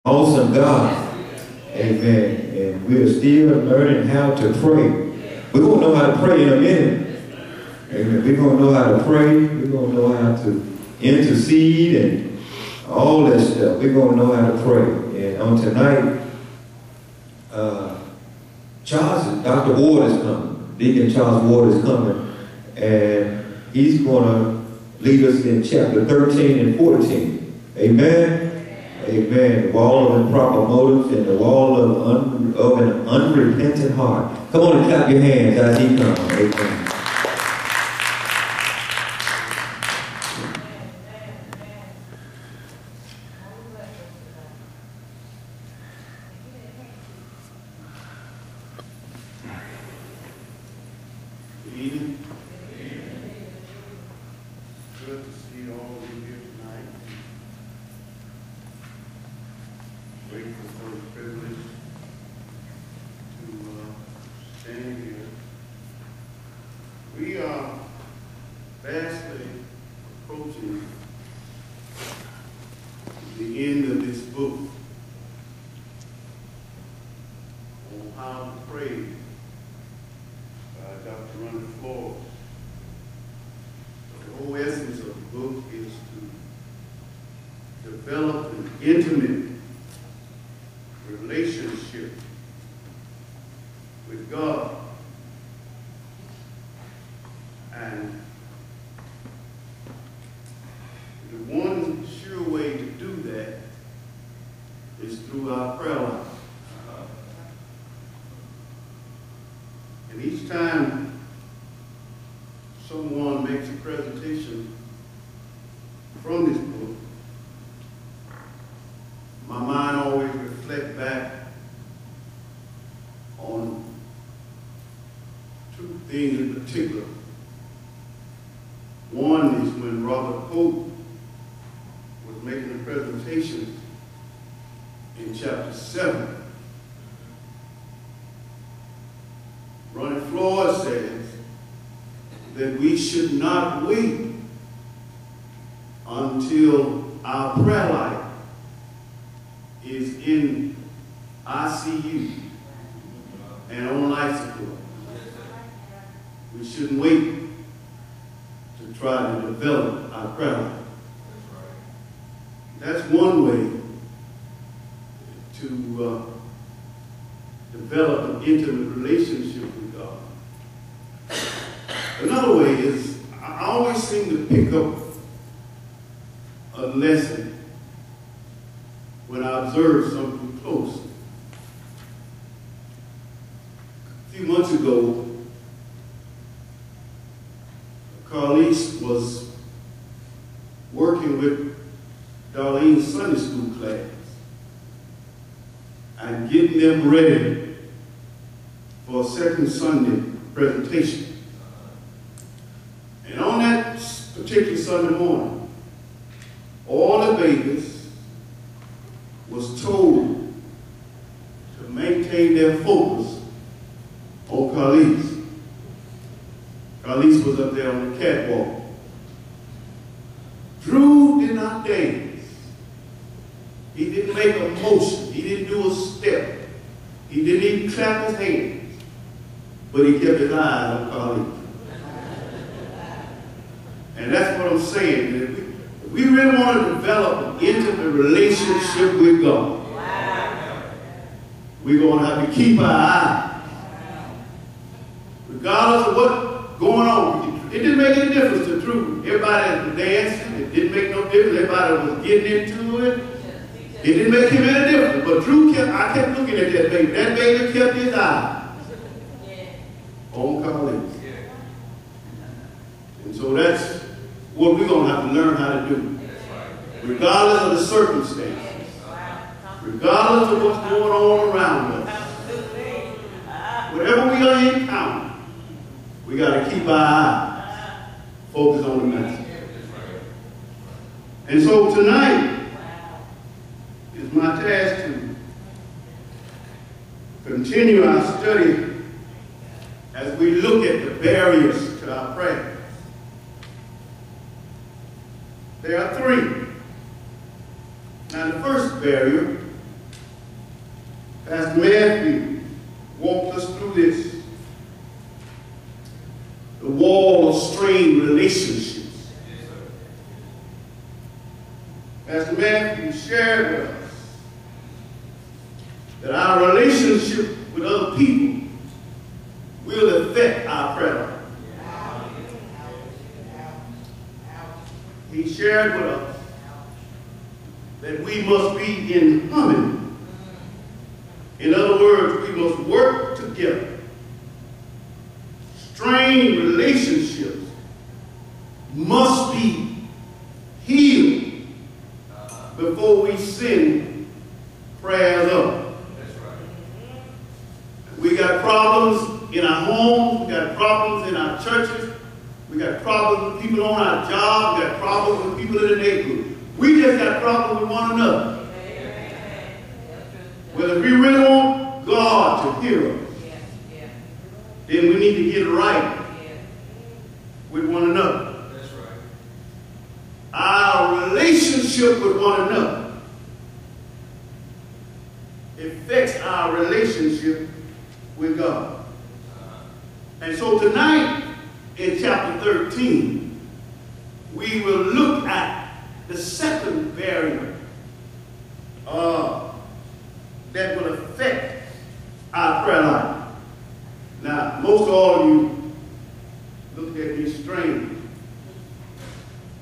Awesome God. Amen. And we're still learning how to pray. We're going to know how to pray in a minute. Amen. We're going to know how to pray. We're going to know how to intercede and all that stuff. We're going to know how to pray. And on tonight, Dr. Ward is coming. Deacon Charles Ward is coming. And he's going to lead us in chapter 13 and 14. Amen. Amen. The wall of improper motives and the wall of an unrepentant heart. Come on and clap your hands as he comes. Amen. Intimate relationship with God. And the one sure way to do that is through our prayer life. And each time someone makes a presentation from this book, my mind always reflects back on two things in particular. One is when Robert Pope was making a presentation in chapter 7. Ronnie Floyd says that we should not wait until our prayer life is in ICU and on life support. We shouldn't wait to try to develop our prayer life. That's one way to develop an intimate relationship with God. Another way is I always seem to pick up a lesson when I observe something close. A few months ago, Carlise was working with Darlene's Sunday school class and getting them ready for a second Sunday presentation. And on that particular Sunday morning, all the babies was told to maintain their focus on Carlise. Carlise was up there on the catwalk. Drew did not dance. He didn't make a motion. He didn't do a step. He didn't even clap his hands. But he kept his eyes on Carlise. And that's what I'm saying. If we really want to develop an intimate relationship with God, we're going to have to keep our eye. Regardless of what's going on. It didn't make any difference to Drew. Everybody was dancing. It didn't make no difference. Everybody was getting into it. It didn't make him any difference. But Drew I kept looking at that baby. That baby kept his eye on Carlise. And so that's what we're going to have to learn how to do. Regardless of the circumstances. Regardless of what's going on around us. Whatever we are encountering, we got to keep our eyes focused on the message. And so tonight is my task to continue our study as we look at the barriers to our prayer. There are three. Now, the first barrier Pastor Matthew walked us through this. The wall of strained relationships. Pastor Matthew shared with us that our relationship with other people will affect our prayer life. He shared with us that we must be in harmony. In other words, we must work together. Strained relationships must be healed before we send prayers up. That's right. We got problems in our homes, we got problems in our churches, we got problems with people on our job, we got problems with people in the neighborhood. We just got problems with one another. Well, if we really want God to hear us, then we need to get right with one another. That's right. Our relationship with one another affects our relationship with God. And so tonight, in chapter 13, we will look at the second barrier that will affect our prayer life. Now, most of all of you look at me strange.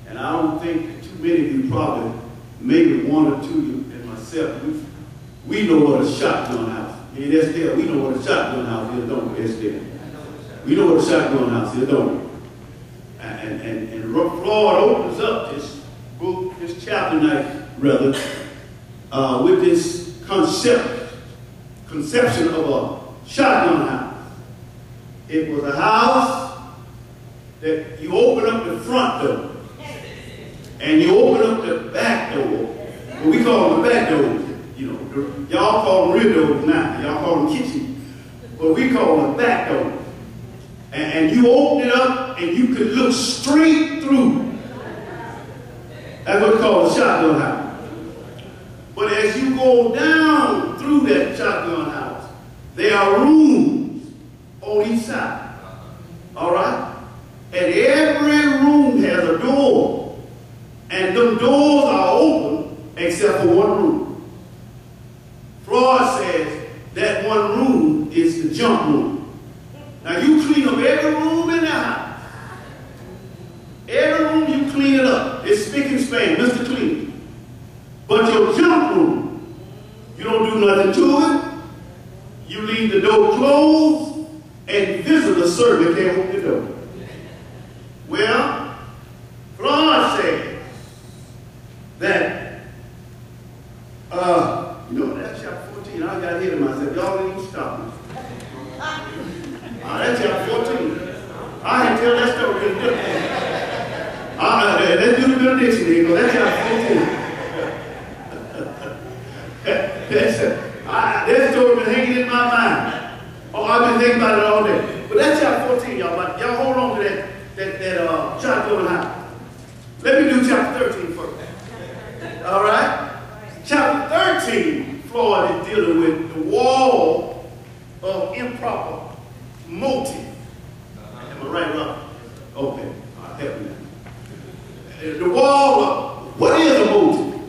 And I don't think that too many of you, probably, maybe one or two of you and myself, we know what a shotgun house is. In Estelle, we know what a shotgun house is, don't we, Estelle? We know what a shotgun house is, don't we? And Floyd opens up this book, this chapter tonight, rather, with this conception of a shotgun house. It was a house that you open up the front door and you open up the back door. What we call them the back doors. You know, y'all call them rear doors now. Y'all call them kitchen. But we call them back doors. And you open it up and you could look straight through. That's what we call a shotgun house. But as you go down through that shotgun house, there are rooms on each side. All right? And every room has a door. And them doors are open except for one room. Floyd says that one room is the jump room. Now you clean up every room in the house. Every room you clean it up. It's spick and span, Mr. Clean. But your jump room, you don't do nothing to it. You leave the door closed and visitor service can't open the door. Well, Floyd says that, you know, that's chapter 14. I got ahead of myself. Y'all didn't even stop me. That's chapter 14. I had to tell that story in a different. Let's do the benediction here, because that's chapter 14. That story been hanging in my mind. Oh, I've been thinking about it all day. But that's chapter 14, y'all. Y'all hold on to that shotgun house. Let me do chapter 13 first. All right? Chapter 13, Floyd is dealing with the wall of improper motive. Am I right, Rob? Okay. All right, help me now. The wall of, what is a motive?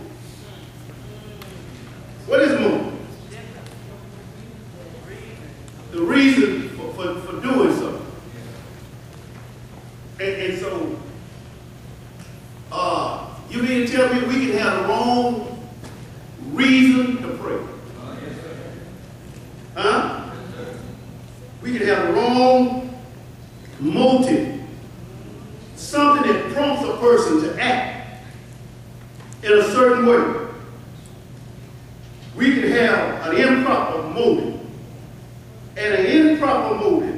What is motive? The reason for doing so. And so, you mean to tell me we can have the wrong reason to pray? Huh? We can have the wrong motive. Something that prompts a person to act in a certain way. We can have an improper motive. And an improper motive